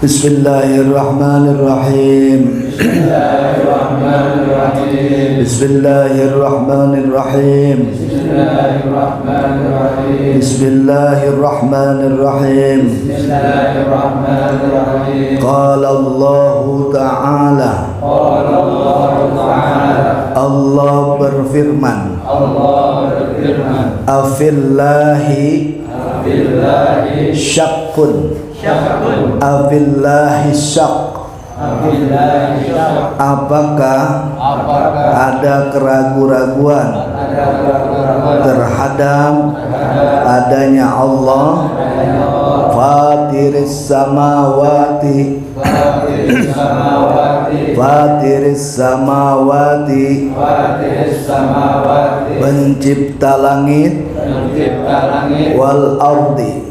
Bismillahirrahmanirrahim. Bismillahirrahmanirrahim. Bismillahirrahmanirrahim. Bismillahirrahmanirrahim. Bismillahirrahmanirrahim. Qala Allahu ta'ala. Allah berfirman. Afillahi syakkun. Afillahi syak. Apakah ada keraguan-raguan terhadap adanya Allah? Fatiris samawati pencipta langit wal ardi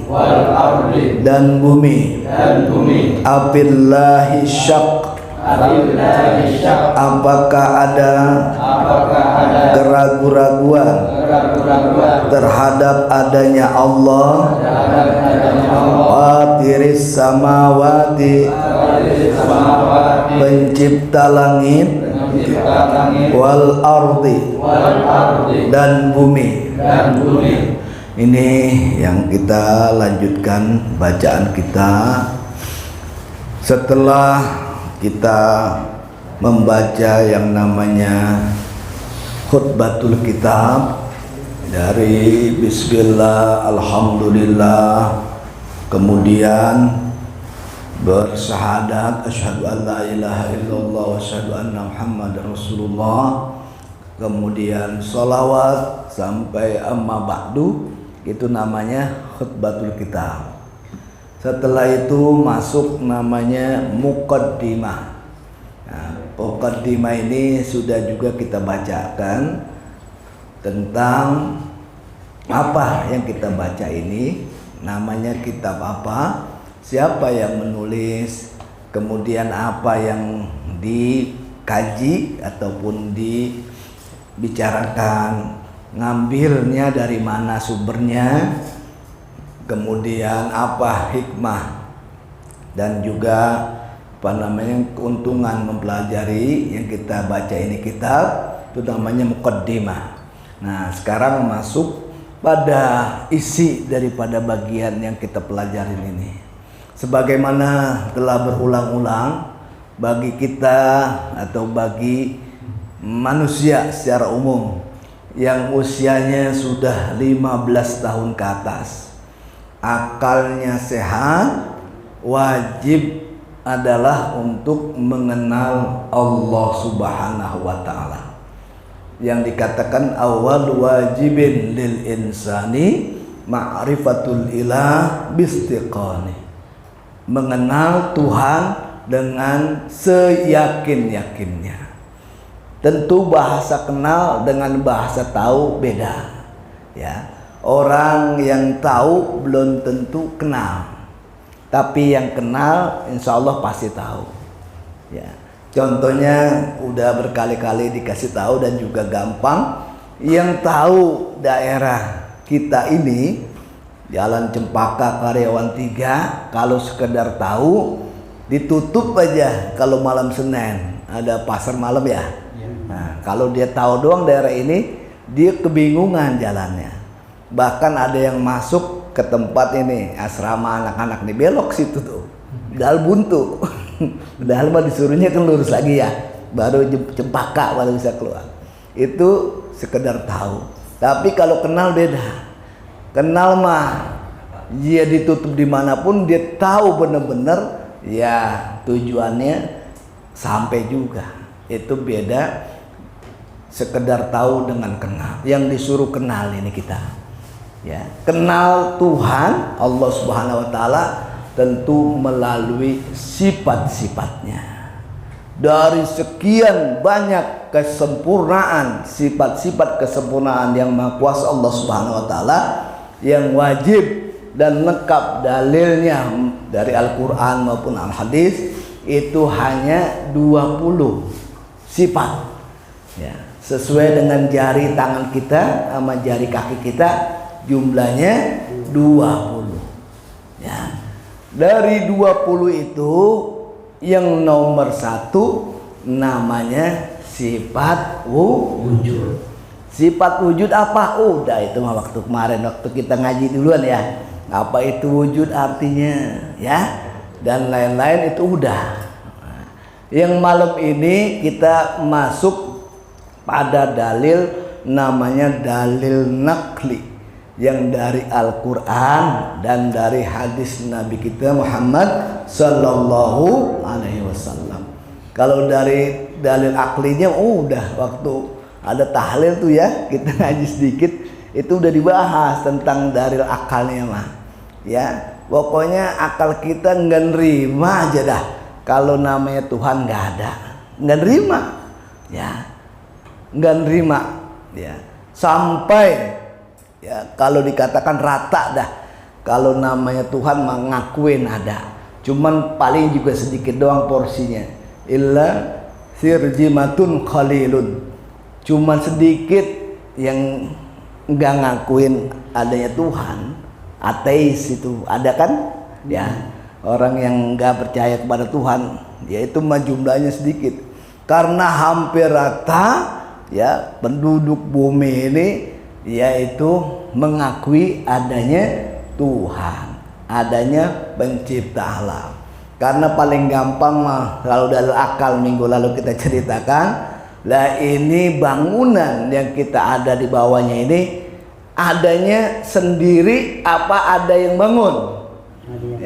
dan bumi. Abillahi syak. Apakah ada keraguan-raguan terhadap adanya Allah? Fatiris samawati pencipta langit wal ardi dan bumi. Ini yang kita lanjutkan bacaan kita setelah kita membaca yang namanya khutbatul kitab dari bismillah, alhamdulillah, kemudian bersyahadat asyhadu an la ilaha illallah wa asyhadu anna muhammadar rasulullah, kemudian sholawat sampai amma ba'du, itu namanya khutbatul kitab. Setelah itu masuk namanya muqaddimah. Nah, muqaddimah ini sudah juga kita bacakan tentang apa yang kita baca ini, namanya kitab apa, siapa yang menulis, kemudian apa yang dikaji ataupun dibicarakan, ngambilnya dari mana sumbernya, kemudian apa hikmah dan juga keuntungan mempelajari yang kita baca ini kitab, itu namanya muqaddimah. Nah, sekarang masuk pada isi daripada bagian yang kita pelajarin ini. Sebagaimana telah berulang-ulang, bagi kita atau bagi manusia secara umum yang usianya sudah 15 tahun ke atas, akalnya sehat, wajib adalah untuk mengenal Allah Subhanahu wa ta'ala. Yang dikatakan awal wajibin lil insani ma'rifatul ilah bistiqani, mengenal Tuhan dengan seyakin-yakinnya. Tentu bahasa kenal dengan bahasa tahu beda, ya. Orang yang tahu belum tentu kenal, tapi yang kenal insya Allah pasti tahu, ya. Contohnya udah berkali-kali dikasih tahu dan juga gampang. Yang tahu daerah kita ini, Jalan Cempaka Karyawan 3, kalau sekedar tahu, ditutup aja kalau malam Senin, ada pasar malam ya. Nah, kalau dia tahu doang daerah ini, dia kebingungan jalannya. Bahkan ada yang masuk ke tempat ini, asrama anak-anak nih, belok situ tuh, padahal buntu. Padahal mah disuruhnya kan lurus lagi ya, baru Cempaka baru bisa keluar. Itu sekedar tahu. Tapi kalau kenal beda. Kenal mah dia ditutup dimanapun, dia tahu bener-bener ya tujuannya sampai juga. Itu beda sekedar tahu dengan kenal. Yang disuruh kenal ini kita, ya, kenal Tuhan Allah Subhanahu wa ta'ala tentu melalui sifat-sifatnya. Dari sekian banyak kesempurnaan, sifat-sifat kesempurnaan yang maha kuasa Allah Subhanahu wa ta'ala, yang wajib dan lengkap dalilnya dari Al-Quran maupun Al-Hadis, itu hanya 20 sifat, ya, sesuai dengan jari tangan kita sama jari kaki kita, jumlahnya 20, ya. Dari 20 itu yang nomor 1 namanya sifat wujud. Sifat wujud apa? Udah itu mah waktu kemarin waktu kita ngaji duluan ya. Apa itu wujud artinya ya? Dan lain-lain itu udah. Yang malam ini kita masuk pada dalil namanya dalil naqli yang dari Al-Quran dan dari hadis Nabi kita Muhammad Sallallahu Alaihi Wasallam. Kalau dari dalil aklinya udah waktu ada tahlil tuh ya kita ngaji sedikit itu udah dibahas tentang dalil akalnya mah ya. Pokoknya akal kita nggak nerima aja dah kalau namanya Tuhan nggak ada, nggak nerima ya, nggak nerima ya, sampai ya kalau dikatakan rata dah kalau namanya Tuhan mengakuin ada, cuman paling juga sedikit doang porsinya, illa sirjimatun qalilun, cuman sedikit yang nggak ngakuin adanya Tuhan. Ateis itu ada kan ya, orang yang nggak percaya kepada Tuhan yaitu jumlahnya sedikit karena hampir rata ya penduduk bumi ini yaitu mengakui adanya Tuhan, adanya pencipta alam. Karena paling gampang mah kalau dalil akal minggu lalu kita ceritakan, lah ini bangunan yang kita ada di bawahnya ini adanya sendiri apa ada yang bangun?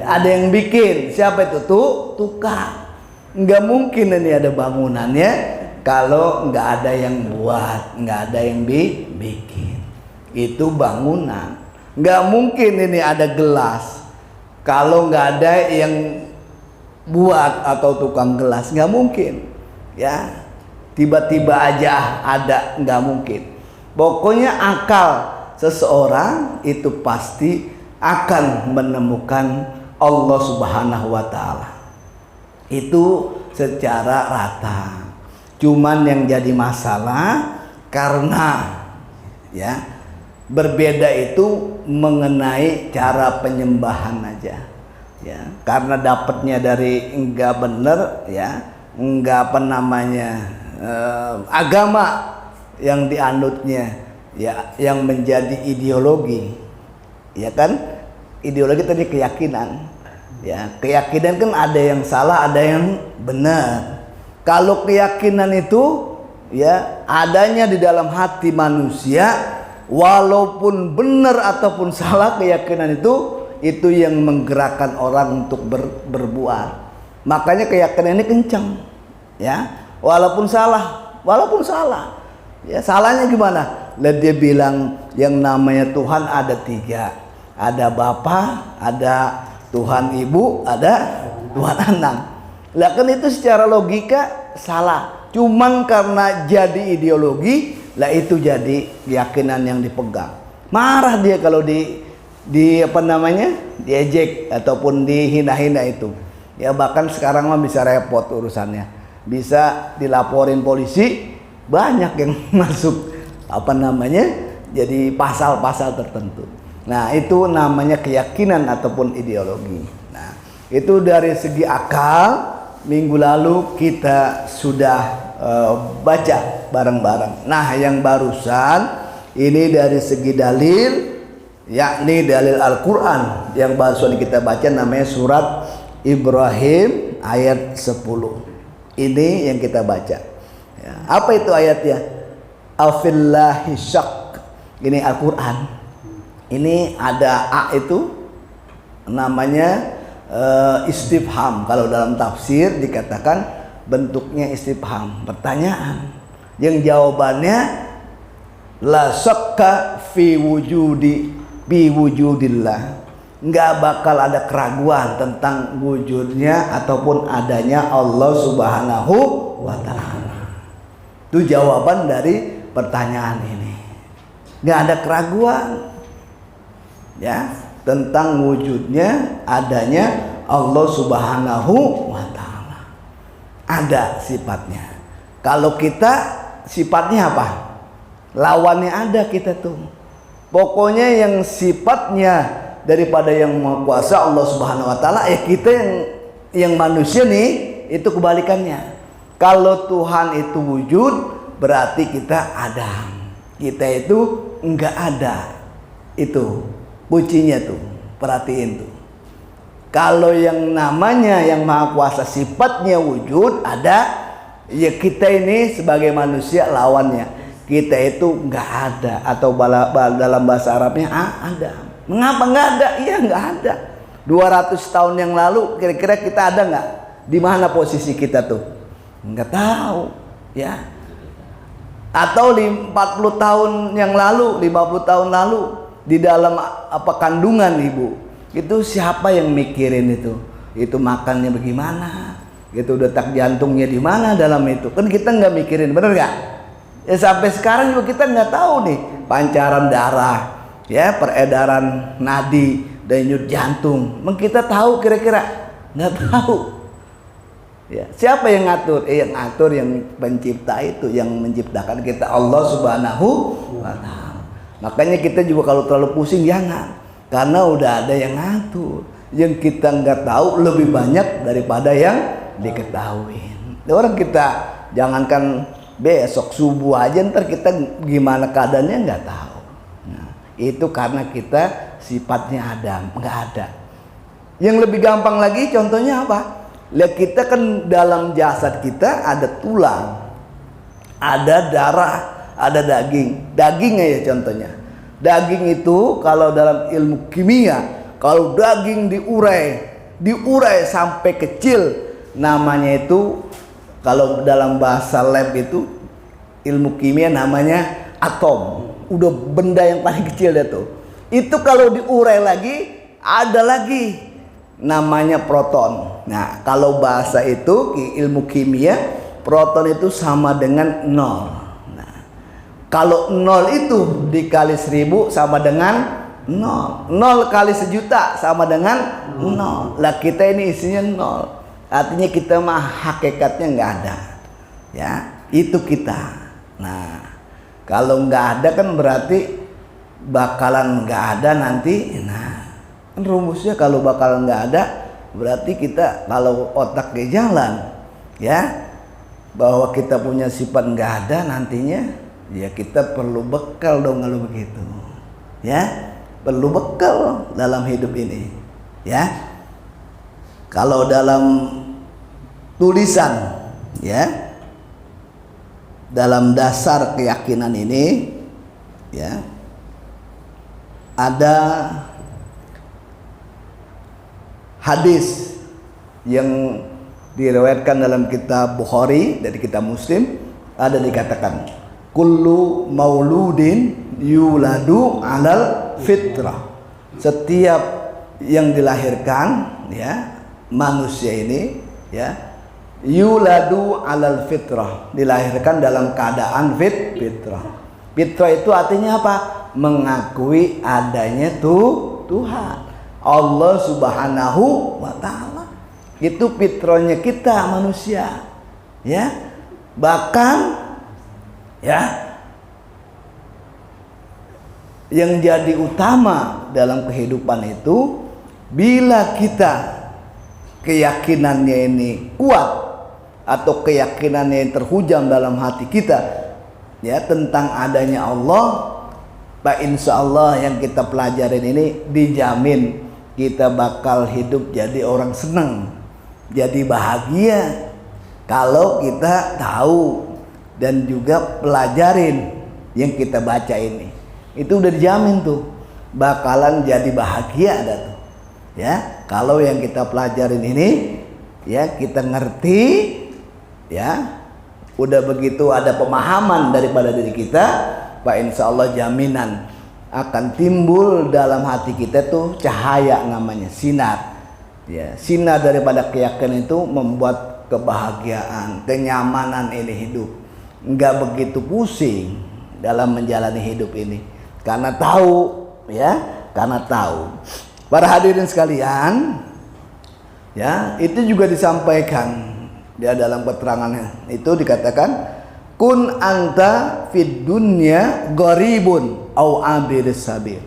Ada yang bikin. Siapa itu? Tukang. Nggak mungkin ini ada bangunannya kalau nggak ada yang buat, nggak ada yang bikin. Itu bangunan. Nggak mungkin ini ada gelas kalau nggak ada yang buat atau tukang gelas, nggak mungkin ya. Tiba-tiba aja ada, nggak mungkin. Pokoknya akal seseorang itu pasti akan menemukan Allah Subhanahu wa Ta'ala itu secara rata. Cuman yang jadi masalah karena ya berbeda itu mengenai cara penyembahan aja ya, karena dapatnya dari enggak bener ya, enggak apa namanya agama yang dianutnya ya, yang menjadi ideologi ya kan. Ideologi tadi keyakinan ya, keyakinan kan ada yang salah ada yang benar. Kalau keyakinan itu ya adanya di dalam hati manusia, walaupun benar ataupun salah keyakinan itu yang menggerakkan orang untuk berbuat. Makanya keyakinan ini kencang ya, walaupun salah ya. Salahnya gimana? Lah dia bilang yang namanya Tuhan ada 3, ada Bapa, ada Tuhan Ibu, ada Tuhan Anak. Lah kan itu secara logika salah, cuman karena jadi ideologi, lah itu jadi keyakinan yang dipegang. Marah dia kalau di apa namanya diejek ataupun dihina-hina itu ya. Bahkan sekarang mah bisa repot urusannya, bisa dilaporin polisi, banyak yang masuk apa namanya jadi pasal-pasal tertentu. Nah itu namanya keyakinan ataupun ideologi. Nah itu dari segi akal minggu lalu kita sudah baca bareng-bareng. Nah yang barusan ini dari segi dalil, yakni dalil Al-Quran yang barusan kita baca namanya surat Ibrahim ayat 10. Ini yang kita baca ya. Apa itu ayatnya? Afillahi syak. Ini Al-Quran. Ini ada A itu namanya istifham. Kalau dalam tafsir dikatakan bentuknya istifham, pertanyaan yang jawabannya la syakka fi wujudillah. Nggak bakal ada keraguan tentang wujudnya ataupun adanya Allah Subhanahu wa Ta'ala. Itu jawaban dari pertanyaan ini. Nggak ada keraguan ya tentang wujudnya adanya Allah Subhanahu wa Ta'ala. Ada sifatnya. Kalau kita sifatnya apa? Lawannya ada kita tuh. Pokoknya yang sifatnya daripada yang Maha Kuasa Allah Subhanahu wa taala, ya kita yang manusia nih itu kebalikannya. Kalau Tuhan itu wujud, berarti kita Adam. Kita itu enggak ada. Itu kuncinya tuh, perhatiin tuh. Kalau yang namanya yang Maha Kuasa sifatnya wujud ada, ya kita ini sebagai manusia lawannya. Kita itu enggak ada, atau dalam bahasa Arabnya ada. Mengapa enggak ada? Iya enggak ada. 200 tahun yang lalu kira-kira kita ada enggak? Di mana posisi kita tuh? Enggak tahu, ya. Atau 40 tahun yang lalu, 50 tahun lalu di dalam kandungan ibu, itu siapa yang mikirin itu? Itu makannya bagaimana? Itu detak jantungnya di mana dalam itu? Kan kita nggak mikirin, bener nggak? Ya sampai sekarang juga kita nggak tahu nih pancaran darah, ya peredaran nadi, denyut jantung. Emang kita tahu kira-kira? Nggak tahu. Ya, siapa yang ngatur? Yang ngatur, yang pencipta itu, yang menciptakan kita Allah Subhanahu wa taala. Makanya kita juga kalau terlalu pusing jangan, karena udah ada yang ngatur. Yang kita nggak tahu lebih banyak daripada yang diketahui. Orang kita jangankan besok subuh aja, ntar kita gimana keadaannya nggak tahu. Nah, itu karena kita sifatnya Adam, nggak ada. Yang lebih gampang lagi contohnya apa? Lihat, kita kan dalam jasad kita ada tulang, ada darah, ada daging. Dagingnya ya contohnya. Daging itu kalau dalam ilmu kimia, kalau daging diurai sampai kecil, namanya itu, kalau dalam bahasa lab itu ilmu kimia namanya atom. Udah benda yang paling kecil deh tuh. Itu kalau diurai lagi, ada lagi namanya proton. Nah, kalau bahasa itu ilmu kimia, proton itu sama dengan 0. Nah, kalau 0 itu dikali 1000 sama dengan 0. 0 kali 1.000.000 sama dengan 0. Lah kita ini isinya 0. Artinya kita mah hakikatnya nggak ada. Ya, itu kita. Nah, kalau nggak ada kan berarti bakalan nggak ada nanti. Nah, kan rumusnya kalau bakalan nggak ada, berarti kita kalau otaknya jalan, ya, bahwa kita punya sifat nggak ada nantinya, ya kita perlu bekal dong kalau begitu, ya, perlu bekal dalam hidup ini, ya. Kalau dalam tulisan, ya, dalam dasar keyakinan ini, ya, ada hadis yang diriwayatkan dalam kitab Bukhari dari kitab Muslim, ada dikatakan kullu mauludin yuladu alal fitrah. Setiap yang dilahirkan, ya, manusia ini, ya, yuladu alal fitrah, dilahirkan dalam keadaan fitrah. Fitrah itu artinya apa? Mengakui adanya Tuhan Allah Subhanahu wa taala. Itu fitrahnya kita manusia, ya. Bahkan, ya, yang jadi utama dalam kehidupan itu, bila kita keyakinannya ini kuat atau keyakinannya yang terhujam dalam hati kita, ya, tentang adanya Allah, Pak, insya Allah yang kita pelajarin ini dijamin kita bakal hidup jadi orang senang, jadi bahagia kalau kita tahu dan juga pelajarin yang kita baca ini. Itu udah dijamin tuh, bakalan jadi bahagia dah tuh, ya. Kalau yang kita pelajarin ini, ya, kita ngerti, ya, udah begitu ada pemahaman daripada diri kita, Pak, insya Allah jaminan akan timbul dalam hati kita tuh cahaya, namanya sinar, ya. Sinar daripada keyakinan itu membuat kebahagiaan, kenyamanan ini hidup, nggak begitu pusing dalam menjalani hidup ini, karena tahu, ya, karena tahu. Para hadirin sekalian, ya, itu juga disampaikan dia dalam keterangannya itu dikatakan kun anta fid dunya gharibun au abiris sabil.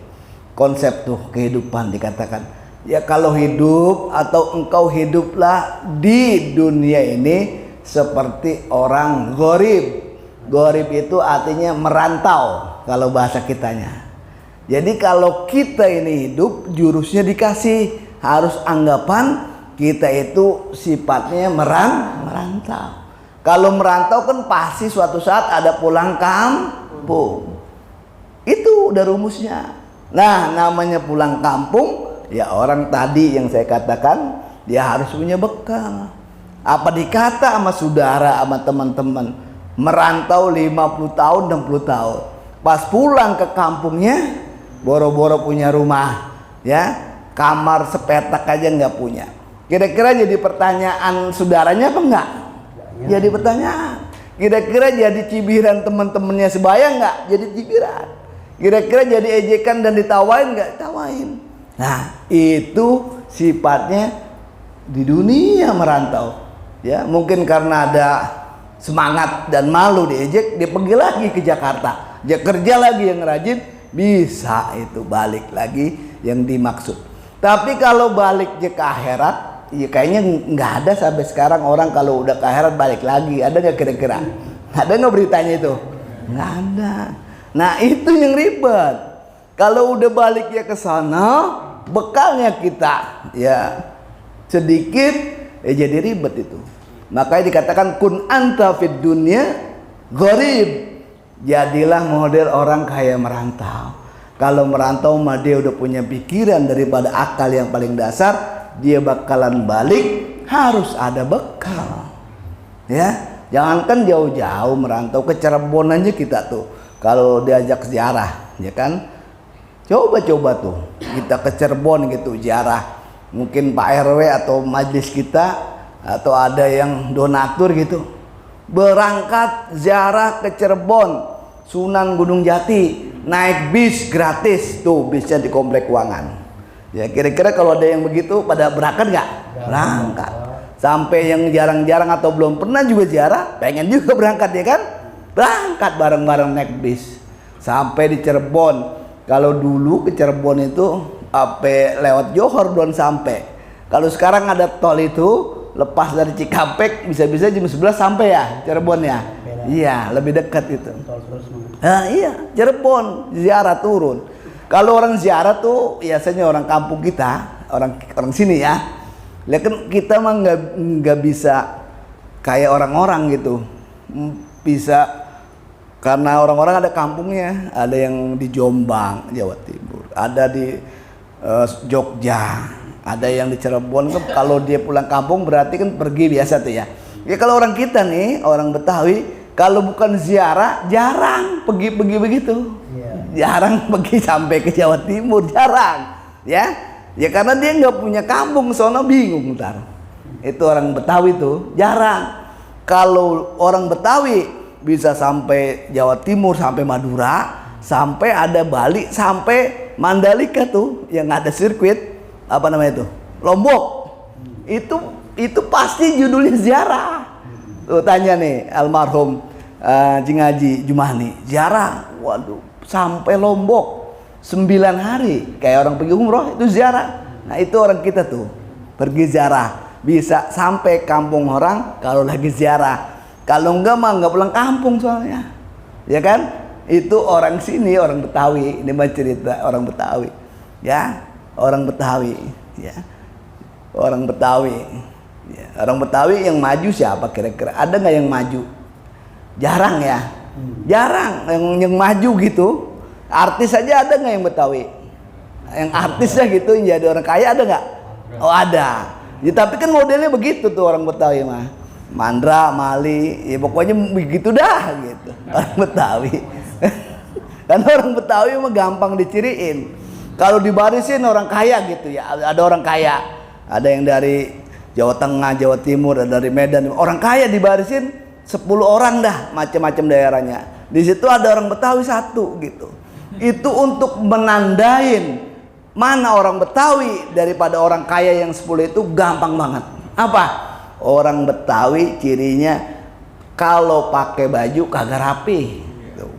konsep tuh kehidupan dikatakan. Ya kalau hidup atau engkau hiduplah di dunia ini seperti orang gharib. Gharib itu artinya merantau kalau bahasa kitanya. Jadi kalau kita ini hidup jurusnya dikasih, harus anggapan kita itu sifatnya merantau. Kalau merantau kan pasti suatu saat ada pulang kampung. Itu udah rumusnya. Nah, namanya pulang kampung, ya orang tadi yang saya katakan dia harus punya bekal. Apa dikata sama saudara, sama teman-teman, merantau 50 tahun, 60 tahun. Pas pulang ke kampungnya, boro-boro punya rumah, ya, kamar sepetak aja nggak punya. Kira-kira jadi pertanyaan saudaranya apa enggak? Jadi pertanyaan. Kira-kira jadi cibiran teman-temannya sebaya nggak? Jadi cibiran. Kira-kira jadi ejekan dan ditawain nggak? Tawain. Nah, itu sifatnya di dunia merantau. Ya, mungkin karena ada semangat dan malu diejek, dia pergi lagi ke Jakarta. Dia kerja lagi yang rajin, bisa itu balik lagi yang dimaksud. Tapi kalau baliknya ke akhirat, ya kayaknya nggak ada sampai sekarang orang kalau udah ke akhirat balik lagi. Ada nggak kira-kira? Ada nggak beritanya itu? Nggak ada. Nah itu yang ribet. Kalau udah baliknya ke sana, bekalnya kita ya sedikit, ya jadi ribet itu. Makanya dikatakan kun anta fid dunya gharib. Jadilah model orang kaya merantau. Kalau merantau mah dia udah punya pikiran daripada akal yang paling dasar, dia bakalan balik harus ada bekal. Ya, jangankan jauh-jauh merantau ke Cirebon aja kita tuh. Kalau diajak ziarah, ya kan? Coba-coba tuh kita ke Cirebon gitu ziarah. Mungkin Pak RW atau majelis kita atau ada yang donatur gitu. Berangkat ziarah ke Cirebon, Sunan Gunung Jati, naik bis gratis tuh, bisnya di komplek Kuangan. Ya kira-kira kalau ada yang begitu pada berangkat nggak? Berangkat. Sampai yang jarang-jarang atau belum pernah juga ziarah, pengen juga berangkat ya kan? Berangkat bareng-bareng naik bis sampai di Cirebon. Kalau dulu ke Cirebon itu sampai lewat Johor belum sampai. Kalau sekarang ada tol itu, lepas dari Cikampek bisa-bisa jam 11 sampai ya Cirebon ya. Iya, lebih dekat itu. Iya, Cirebon ziarah turun. Kalau orang ziarah tuh biasanya orang kampung kita, orang sini ya. Lihat kan kita mah nggak bisa kayak orang-orang gitu. Bisa karena orang-orang ada kampungnya, ada yang di Jombang, Jawa Timur, ada di Jogja, ada yang di Cirebon. Kalau dia pulang kampung berarti kan pergi biasa tuh ya. Ya kalau orang kita nih, orang Betawi, kalau bukan ziarah jarang pergi begitu. Jarang pergi sampai ke Jawa Timur, jarang. Ya karena dia nggak punya kampung, sono bingung ntar. Itu orang Betawi tuh jarang. Kalau orang Betawi bisa sampai Jawa Timur, sampai Madura, sampai ada Bali, sampai Mandalika tuh yang ada sirkuit apa namanya itu, Lombok. Itu pasti judulnya ziarah. Tuh tanya nih almarhum Jing Haji Jumani, ziarah, waduh sampai Lombok 9 hari kayak orang pergi umroh, itu ziarah. Nah itu orang kita tuh pergi ziarah, bisa sampai kampung orang kalau lagi ziarah. Kalau enggak mah enggak pulang kampung soalnya, ya kan? Itu orang sini, orang Betawi. Ini mah cerita orang Betawi, ya, orang Betawi, ya, orang Betawi. Ya. Orang Betawi yang maju siapa kira-kira? Ada nggak yang maju? Jarang ya, jarang yang maju gitu. Artis aja ada nggak yang Betawi? Yang artisnya gitu yang jadi orang kaya ada nggak? Oh ada. Ya, tapi kan modelnya begitu tuh orang Betawi mah. Mandra, Mali, ya pokoknya begitu dah gitu. Orang Betawi. Karena orang Betawi mah gampang diciriin. Kalau dibarisin orang kaya gitu ya, ada orang kaya. Ada yang dari Jawa Tengah, Jawa Timur, ada dari Medan. Orang kaya dibarisin 10 orang dah, macam-macam daerahnya. Di situ ada orang Betawi satu gitu. Itu untuk menandain mana orang Betawi daripada orang kaya yang 10 itu gampang banget. Apa? Orang Betawi cirinya kalau pakai baju kagak rapi,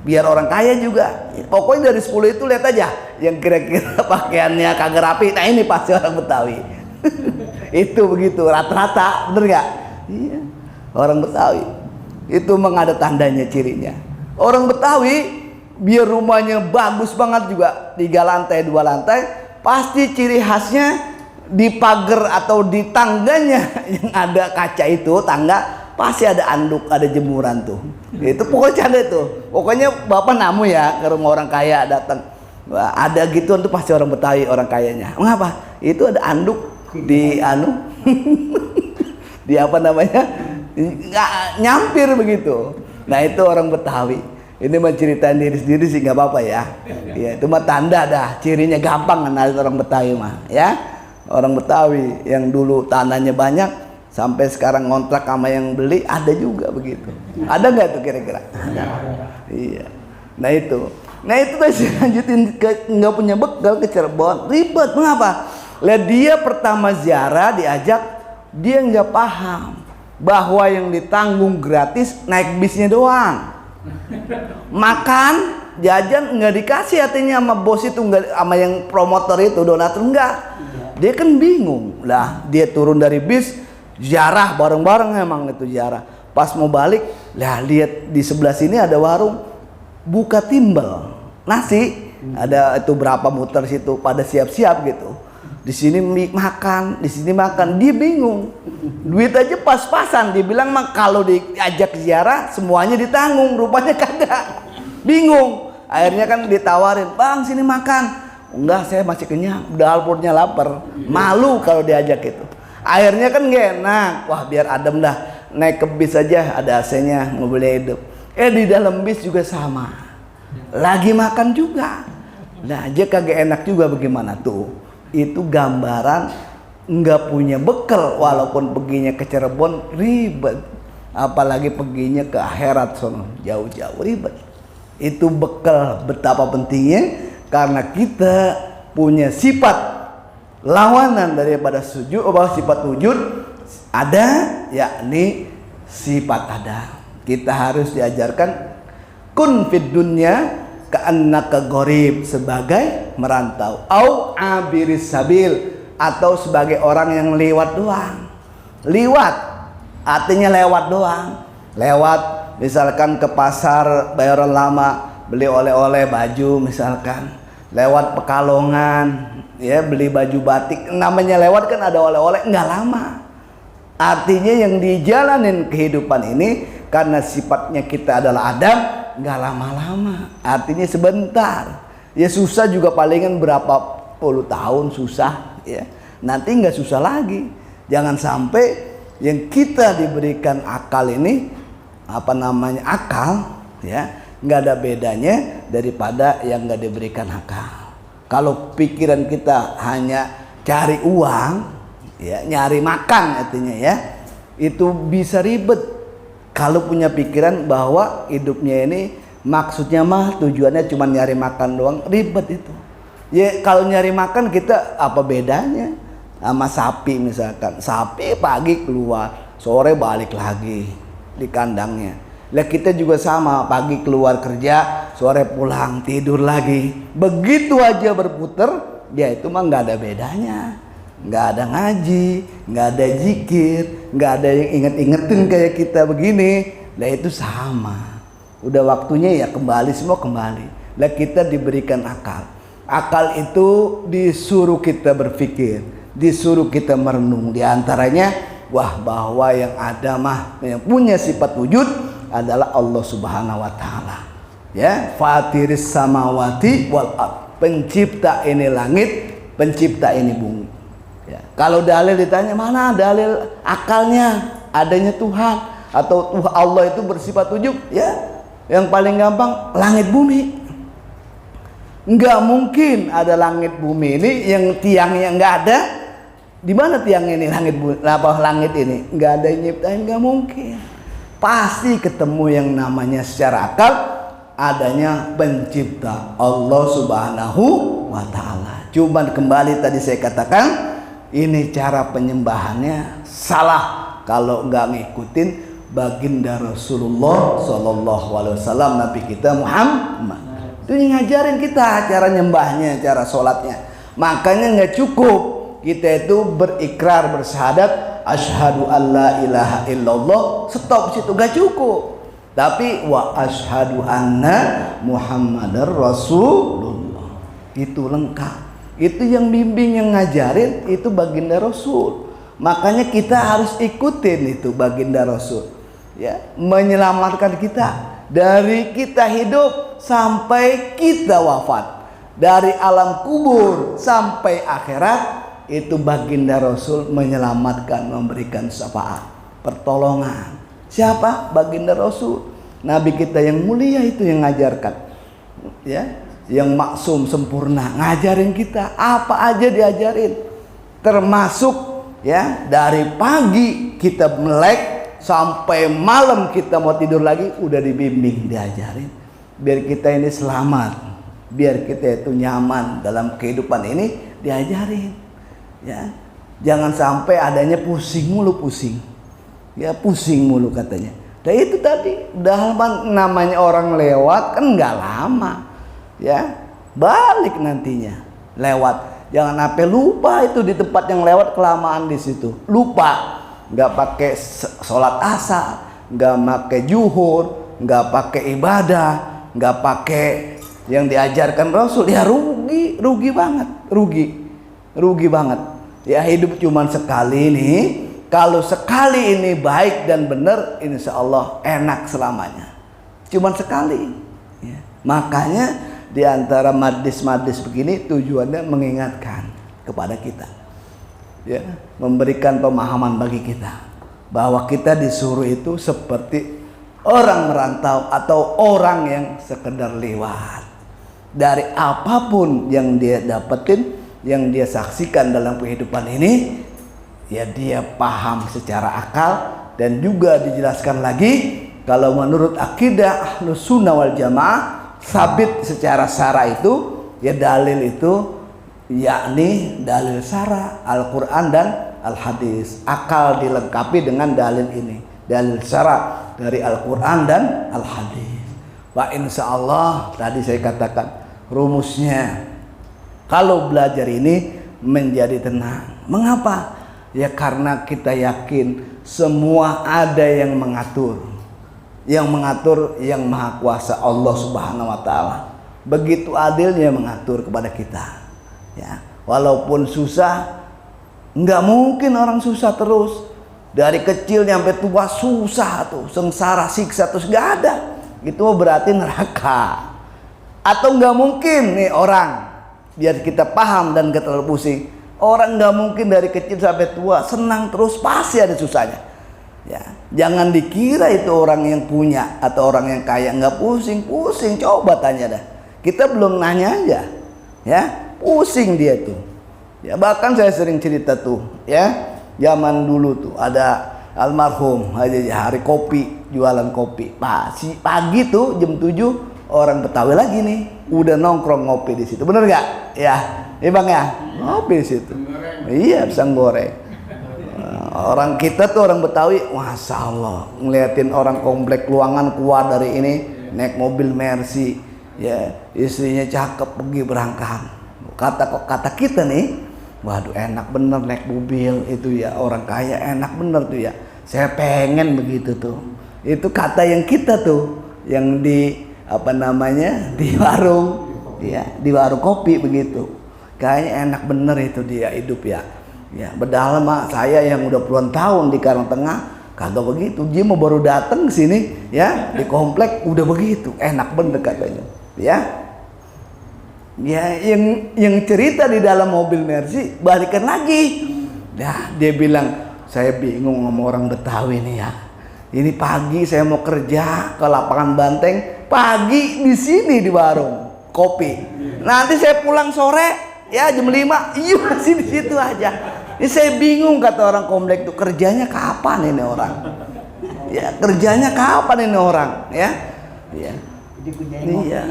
biar orang kaya juga. Pokoknya dari 10 itu lihat aja, yang kira-kira pakaiannya kagak rapi, nah ini pasti orang Betawi. Itu begitu rata-rata, bener nggak? Iya, orang Betawi itu memang ada tandanya, cirinya. Orang Betawi biar rumahnya bagus banget juga 3 lantai 2 lantai, pasti ciri khasnya di pagar atau di tangganya yang ada kaca itu, tangga pasti ada anduk, ada jemuran tuh. Itu pokoknya ada tuh. Pokoknya bapak namu ya ke rumah orang kaya datang, ada gituan tuh pasti orang Betawi, orang kayanya. Mengapa? Itu ada anduk di di apa namanya, nggak nyampir begitu. Nah itu orang Betawi. Ini mah ceritain diri sendiri sih nggak apa-apa ya. Ya itu mah tanda dah, cirinya gampang kenal orang Betawi mah ya. Orang Betawi yang dulu tanahnya banyak sampai sekarang ngontrak sama yang beli, ada juga begitu. Ada nggak tuh kira-kira? Ada. Iya. Nah itu masih lanjutin ke nggak punya bekal ke Cirebon, ribet. Mengapa? Lihat dia pertama ziarah diajak, dia nggak paham bahwa yang ditanggung gratis naik bisnya doang. Makan jajan nggak dikasih, artinya sama bos itu, nggak sama yang promotor itu, donatur enggak. Dia kan bingung lah, dia turun dari bis ziarah bareng-bareng, emang itu ziarah. Pas mau balik lah, lihat di sebelah sini ada warung buka timbel nasi, ada itu berapa muter situ, pada siap-siap gitu. Di sini makan, di sini makan, dia bingung. Duit aja pas-pasan, dia bilang mah kalau diajak ziarah semuanya ditanggung, rupanya kagak. Bingung. Akhirnya kan ditawarin, "Bang, sini makan." "Enggak, saya masih kenyang, dapurnya lapar." Malu kalau diajak itu. Akhirnya kan gak enak, wah biar adem dah, naik ke bis aja, ada AC-nya, mobil hidup. Di dalam bis juga sama, lagi makan juga. Nah aja kagak enak juga, bagaimana tuh? Itu gambaran nggak punya bekal, walaupun perginya ke Cirebon ribet, apalagi perginya ke akhirat sono jauh-jauh ribet. Itu bekal betapa pentingnya, karena kita punya sifat lawanan daripada sujud, sifat wujud ada, yakni sifat ada. Kita harus diajarkan kun fid dunya ka'annaka gharib, sebagai merantau, au abiris sabil, atau sebagai orang yang lewat doang. Liwat artinya lewat doang. Lewat misalkan ke pasar Bayoran Lama beli oleh-oleh baju misalkan, lewat Pekalongan ya beli baju batik, namanya lewat kan ada oleh-oleh, nggak lama. Artinya yang dijalanin kehidupan ini karena sifatnya kita adalah Adam, nggak lama-lama, artinya sebentar. Ya susah juga palingan berapa puluh tahun susah ya. Nanti nggak susah lagi. Jangan sampai yang kita diberikan akal ini, apa namanya akal ya, nggak ada bedanya daripada yang nggak diberikan akal. Kalau pikiran kita hanya cari uang ya, nyari makan artinya ya, itu bisa ribet. Kalau punya pikiran bahwa hidupnya ini maksudnya mah tujuannya cuma nyari makan doang, ribet itu. Ya kalau nyari makan kita apa bedanya sama sapi misalkan. Sapi pagi keluar, sore balik lagi di kandangnya. Lah kita juga sama, pagi keluar kerja, sore pulang tidur lagi. Begitu aja berputar, ya itu mah nggak ada bedanya. Nggak ada ngaji, nggak ada zikir, nggak ada yang inget-ingetin kayak kita begini. Lah itu sama. Udah waktunya ya kembali, semua kembali. Lah kita diberikan akal. Akal itu disuruh kita berpikir, disuruh kita merenung. Di antaranya, wah bahwa yang ada mah yang punya sifat wujud adalah Allah Subhanahu wa taala. Ya, fatiris samawati wal ard. Pencipta ini langit, pencipta ini bumi. Ya. Kalau dalil ditanya mana dalil akalnya adanya Tuhan atau Allah itu bersifat wujud, ya yang paling gampang langit bumi. Nggak mungkin ada langit bumi ini yang tiangnya nggak ada. Di mana tiangnya ini langit bumi, langit ini nggak ada yang nyiptain, nggak mungkin. Pasti ketemu yang namanya secara akal adanya pencipta Allah Subhanahu wa taala. Cuman kembali tadi saya katakan, ini cara penyembahannya salah kalau nggak ngikutin baginda Rasulullah Sallallahu Alaihi Wasallam, Nabi kita Muhammad. Itu yang ngajarin kita cara nyembahnya, cara sholatnya. Makanya nggak cukup kita itu berikrar, bersyahadat asyhadu alla ilaha illallah, stop situ, gak cukup. Tapi wa asyhadu anna muhammadar rasulullah, itu lengkap. Itu yang bimbing, yang ngajarin itu baginda Rasul. Makanya kita harus ikutin itu baginda Rasul, ya, menyelamatkan kita dari kita hidup sampai kita wafat, dari alam kubur sampai akhirat. Itu baginda Rasul menyelamatkan, memberikan syafaat, pertolongan. Siapa? Baginda Rasul, Nabi kita yang mulia itu yang ngajarkan, ya, yang maksum sempurna, ngajarin kita apa aja diajarin, termasuk ya dari pagi kita melek sampai malam kita mau tidur lagi udah dibimbing, diajarin biar kita ini selamat, biar kita itu nyaman dalam kehidupan ini, diajarin, ya. Jangan sampai adanya pusing mulu, pusing, ya, pusing mulu katanya. Dan itu tadi udah namanya orang lewat kan nggak lama, ya, balik nantinya lewat. Jangan sampai lupa itu di tempat yang lewat, kelamaan di situ, lupa, nggak pakai sholat asar, nggak pakai zuhur, nggak pakai ibadah, nggak pakai yang diajarkan Rasul, ya rugi banget, rugi banget. Ya, hidup cuman sekali nih. Kalau sekali ini baik dan benar, insya Allah enak selamanya. Cuman sekali, ya. Makanya di antara madis-madis begini tujuannya mengingatkan kepada kita, ya, memberikan pemahaman bagi kita bahwa kita disuruh itu seperti orang merantau atau orang yang sekedar lewat. Dari apapun yang dia dapetin, yang dia saksikan dalam kehidupan ini, ya dia paham secara akal. Dan juga dijelaskan lagi, kalau menurut akidah Ahlus Sunnah wal Jamaah, sabit secara syara itu, ya dalil itu yakni dalil syara, Al-Quran dan Al-Hadis. Akal dilengkapi dengan dalil ini, dalil syara dari Al-Quran dan Al-Hadis. Wah, insya Allah tadi saya katakan rumusnya, kalau belajar ini menjadi tenang. Mengapa? Ya karena kita yakin semua ada yang mengatur. Yang mengatur yang Maha Kuasa Allah Subhanahu wa Ta'ala. Begitu adilnya mengatur kepada kita, ya. Walaupun susah, nggak mungkin orang susah terus. Dari kecil sampai tua susah tuh, sengsara, siksa terus, nggak ada. Itu berarti neraka. Atau nggak mungkin nih orang, biar kita paham dan gak terlalu pusing, orang nggak mungkin dari kecil sampai tua senang terus, pasti ada susahnya, ya. Jangan dikira itu orang yang punya atau orang yang kaya nggak pusing. Coba tanya dah, kita belum nanya aja, ya, pusing dia tuh, ya. Bahkan saya sering cerita tuh, ya, zaman dulu tuh ada almarhum Haji Hari Kopi, jualan kopi pagi tuh jam 7 orang Betawi lagi nih udah nongkrong ngopi di situ, bener nggak? Ya, Bang ya, ngopi di situ. Iya, pisang goreng. Orang kita tuh orang Betawi, masya Allah, ngeliatin orang komplek Luangan keluar dari ini naik mobil Mercy, ya, istrinya cakep, pergi berangkat. Kata kita nih, waduh enak bener naik mobil itu ya, orang kaya enak bener tuh ya. Saya pengen begitu tuh. Itu kata yang kita tuh, yang di apa namanya, di warung, ya, di warung kopi begitu. Kayaknya enak bener itu dia hidup ya. Ya, padahal mah saya yang udah puluhan tahun di Karangtengah kagak begitu. Dia mau baru datang ke sini, ya, di komplek udah begitu, enak bener katanya. Ya. Ya, yang cerita di dalam mobil Mercy balikan lagi. Nah, dia bilang, saya bingung sama orang Betawi nih ya. Ini pagi saya mau kerja ke lapangan Banteng, pagi di sini di warung kopi. Nanti saya pulang sore, ya jam 5, iya masih di situ aja. Ini saya bingung, kata orang komplek itu, kerjanya kapan ini orang? Ya, kerjanya kapan ini orang? Ya, ya. Iya,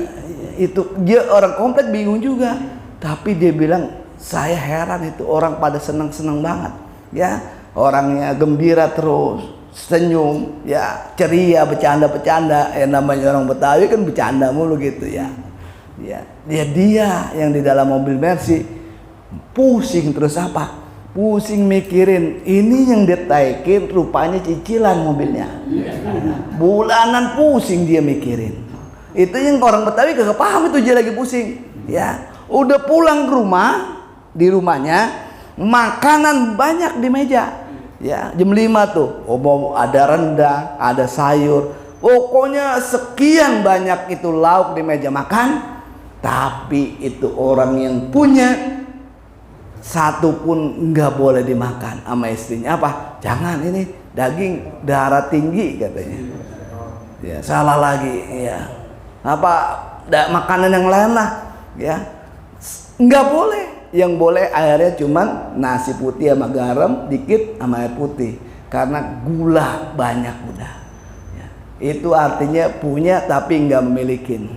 itu dia orang komplek bingung juga. Tapi dia bilang, saya heran itu orang pada senang-senang banget. Ya, orangnya gembira terus, senyum, ya, ceria, bercanda-bercanda. Namanya orang Betawi kan bercanda mulu gitu ya. Ya, dia yang di dalam mobil Mercy pusing terus apa? Pusing mikirin ini yang ditaikin rupanya cicilan mobilnya. Bulanan pusing dia mikirin. Itu yang orang Betawi kagak paham itu dia lagi pusing. Ya, udah pulang ke rumah, di rumahnya makanan banyak di meja. Ya, jam 5 tuh. Oh, ada rendang, ada sayur. Pokoknya sekian banyak itu lauk di meja makan. Tapi itu orang yang punya satu pun nggak boleh dimakan sama istrinya. Apa? Jangan, ini daging darah tinggi katanya. Ya, salah lagi. Ya, apa? Makanan yang lain lah. Ya, nggak boleh. Yang boleh airnya cuman nasi putih sama garam dikit sama air putih. Karena gula banyak udah. Ya, itu artinya punya tapi nggak memilikin.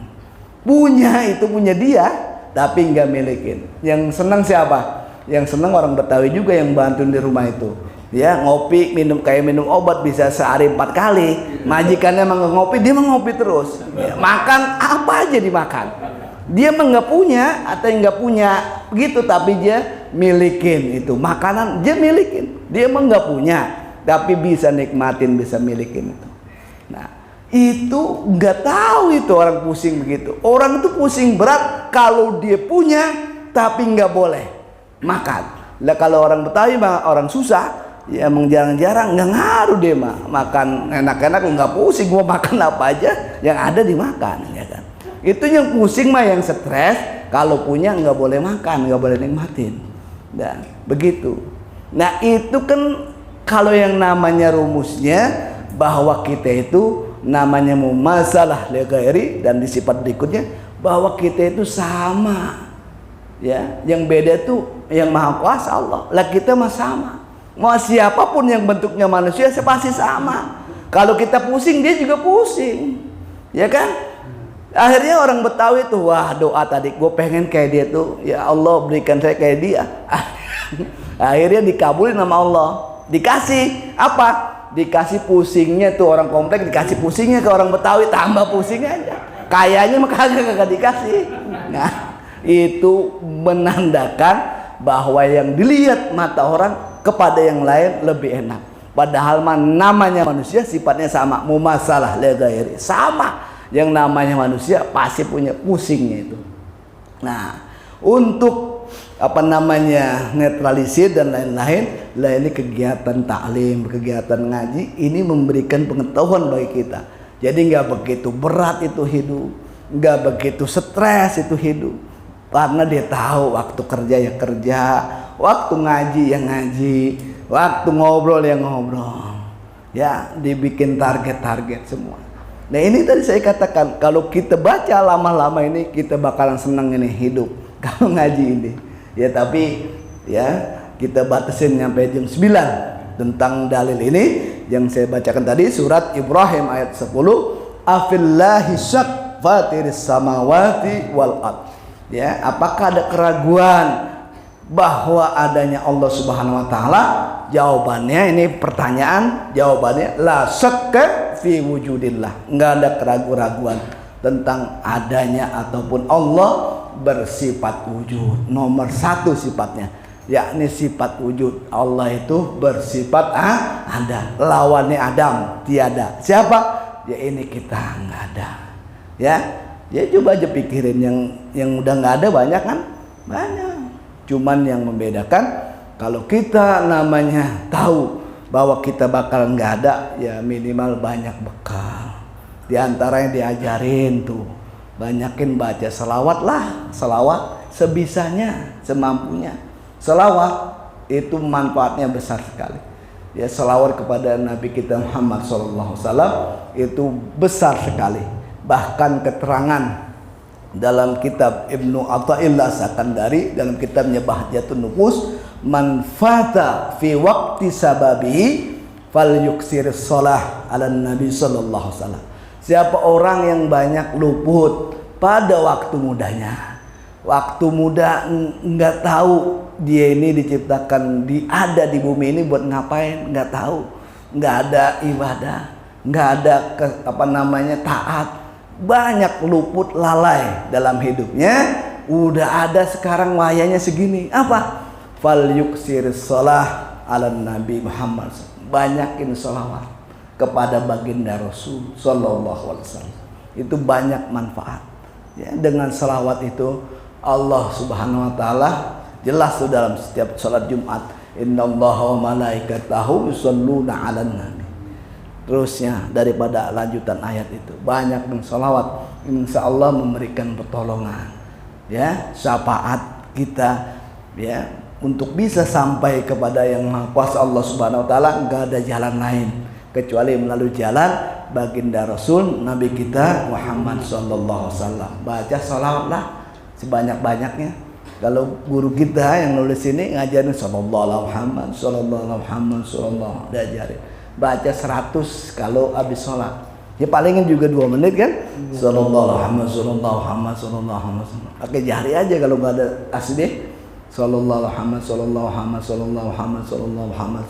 Punya itu punya dia tapi nggak milikin. Yang senang siapa? Yang senang orang Betawi juga yang bantuin di rumah itu. Ya, ngopi, minum kayak minum obat bisa sehari 4 kali. Majikannya emang nggak ngopi, dia emang ngopi terus. Ya, makan apa aja dimakan. Dia emang nggak punya atau nggak punya begitu, tapi dia milikin itu makanan, dia milikin. Dia emang nggak punya, tapi bisa nikmatin, bisa milikin itu. Nah, itu nggak tahu itu orang pusing begitu. Orang itu pusing berat kalau dia punya tapi nggak boleh makan. Lah kalau orang Betawi orang susah, ya emang jarang-jarang nggak ngaruh dia mah makan enak-enak, nggak pusing mau makan apa aja yang ada dimakan, ya kan. Itu yang pusing mah yang stres kalau punya nggak boleh makan, nggak boleh nikmatin. Nah begitu. Nah itu kan kalau yang namanya rumusnya bahwa kita itu namanya mumasalah li ghairi, dan di sifat berikutnya bahwa kita itu sama. Ya, yang beda tuh yang maha kuasa Allah. Lah kita mah sama. Mau siapapun yang bentuknya manusia pasti sama. Kalau kita pusing dia juga pusing. Ya kan? Akhirnya orang Betawi tuh, wah doa tadi gue pengen kayak dia tuh. Ya Allah berikan saya kayak dia. Akhirnya dikabulin sama Allah. Dikasih apa? Dikasih pusingnya tuh orang komplek, dikasih pusingnya ke orang Betawi, tambah pusing aja. Kayaknya mah kagak dikasih. Nah, itu menandakan bahwa yang dilihat mata orang kepada yang lain lebih enak. Padahal namanya manusia sifatnya sama, mumasalah li ghairi, sama. Yang namanya manusia pasti punya pusingnya itu. Nah, untuk apa namanya netralisir dan lain-lain, lah ini kegiatan taklim, kegiatan ngaji ini memberikan pengetahuan bagi kita. Jadi nggak begitu berat itu hidup, nggak begitu stres itu hidup. Karena dia tahu waktu kerja ya kerja, waktu ngaji ya ngaji, waktu ngobrol ya ngobrol. Ya, dibikin target-target semua. Nah ini tadi saya katakan, kalau kita baca lama-lama ini kita bakalan senang ini hidup kalau ngaji ini. Ya tapi ya kita batasin sampai jam 9 tentang dalil ini yang saya bacakan tadi, surat Ibrahim ayat 10. Afillahi syak fatiris samawati wal ard. Ya, apakah ada keraguan bahwa adanya Allah Subhanahu wa taala? Jawabannya ini pertanyaan, jawabannya la syakka fi wujudillah. Enggak ada keraguan tentang adanya ataupun Allah bersifat wujud. Nomor 1 sifatnya, yakni sifat wujud. Allah itu bersifat ada. Lawannya Adam tiada. Siapa? Ya ini kita enggak ada. Ya. Ya coba aja pikirin yang udah nggak ada banyak kan? Banyak. Cuman yang membedakan kalau kita namanya tahu bahwa kita bakal nggak ada, ya minimal banyak bekal. Di antaranya diajarin tuh, banyakin baca selawat lah, selawat sebisanya, semampunya. Selawat itu manfaatnya besar sekali. Ya selawat kepada Nabi kita Muhammad SAW itu besar sekali. Bahkan keterangan dalam kitab Ibnu Athaillah Sakandari dalam kitabnya Bahjatun Nufus, man fata fi waqti sababi fal yuksir shalah ala Nabi sallallahu alaihi wasallam. Siapa orang yang banyak luput pada waktu mudanya. Waktu muda enggak tahu dia ini diciptakan, ada di bumi ini buat ngapain, enggak tahu. Enggak ada ibadah, enggak ada taat. banyak luput lalai dalam hidupnya. Udah ada sekarang wayanya segini, apa? Fal yuksir shalah ala Nabi Muhammad, banyakin sholawat kepada baginda Rasul sallallahu alaihi wasallam. Itu banyak manfaat ya. Dengan sholawat itu Allah subhanahu wa ta'ala jelas tuh dalam setiap sholat Jumat, innallaha wa malaikatahu yusholluna 'alan nabi. Terusnya daripada lanjutan ayat itu, banyak sholawat, insya Allah memberikan pertolongan ya, syafaat kita ya, untuk bisa sampai kepada yang Maha Kuasa Allah Subhanahu wa taala. Enggak ada jalan lain kecuali melalui jalan baginda Rasul Nabi kita Muhammad sallallahu alaihi wasallam. Baca sholawatlah sebanyak-banyaknya. Kalau guru kita yang nulis ini ngajarin sallallahu alaihi Muhammad, sallallahu alaihi Muhammad, sallallahu diajarin. Baca 100 kalau habis sholat. Ya palingin juga 2 menit kan? Sallallahu alaihi Muhammad, sallallahu Muhammad, sallallahu Muhammad. Pakai jari aja kalau nggak ada asli. Sallallahu alaihi Muhammad, sallallahu Muhammad, sallallahu Muhammad, sallallahu Muhammad.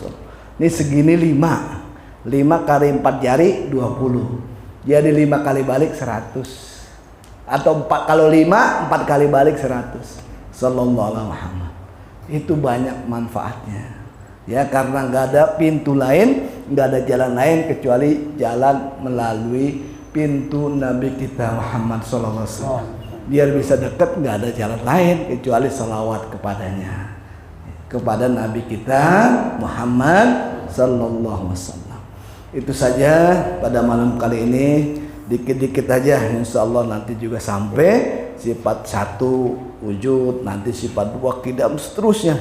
Ini segini 5 kali 4 jari 20. Jadi 5 kali balik 100. Atau 4 kalau 5 4 kali balik 100. Sallallahu alaihi Muhammad. Itu banyak manfaatnya. Ya, karena nggak ada pintu lain, nggak ada jalan lain kecuali jalan melalui pintu Nabi kita Muhammad sallallahu alaihi wasallam. Biar bisa dekat nggak ada jalan lain kecuali salawat kepadanya, kepada Nabi kita Muhammad sallallahu alaihi wasallam. Itu saja pada malam kali ini, dikit-dikit aja, insya Allah nanti juga sampai sifat 1 wujud, nanti sifat 2 kidam, seterusnya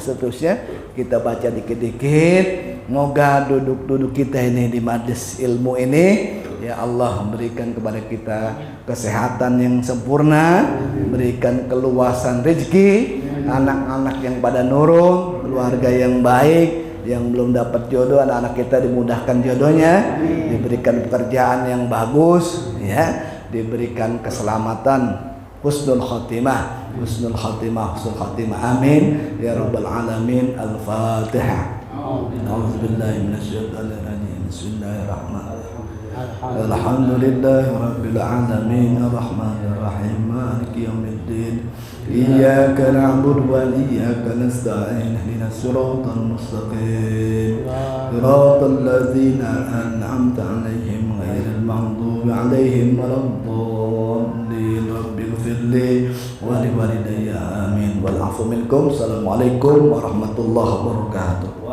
kita baca dikit-dikit. Moga duduk kita ini di majelis ilmu ini ya Allah berikan kepada kita kesehatan yang sempurna, berikan keluasan rezeki, anak-anak yang pada nurut, keluarga yang baik. Yang belum dapat jodoh, anak-anak kita dimudahkan jodohnya, diberikan pekerjaan yang bagus ya, diberikan keselamatan, husnul khatimah, husnul khatimah, husnul khatimah, amin ya rabbal alamin. Al-Fatihah. A'udzubillahi minasyaitonir rajim. Bismillahirrahmanirrahim. Alhamdulillahi rabbil alamin, arrahmanir rahim, maliki yaumiddin. Iyyaka na'budu wa iyyaka nasta'in, ihdinas siratal mustaqim, siratal ladzina an'amta 'alaihim ghairil maghdubi 'alaihim waladdallin. Rabbighfirli wa liwalidayya amin wal 'afu minkum. Assalamualaikum warahmatullahi wabarakatuh.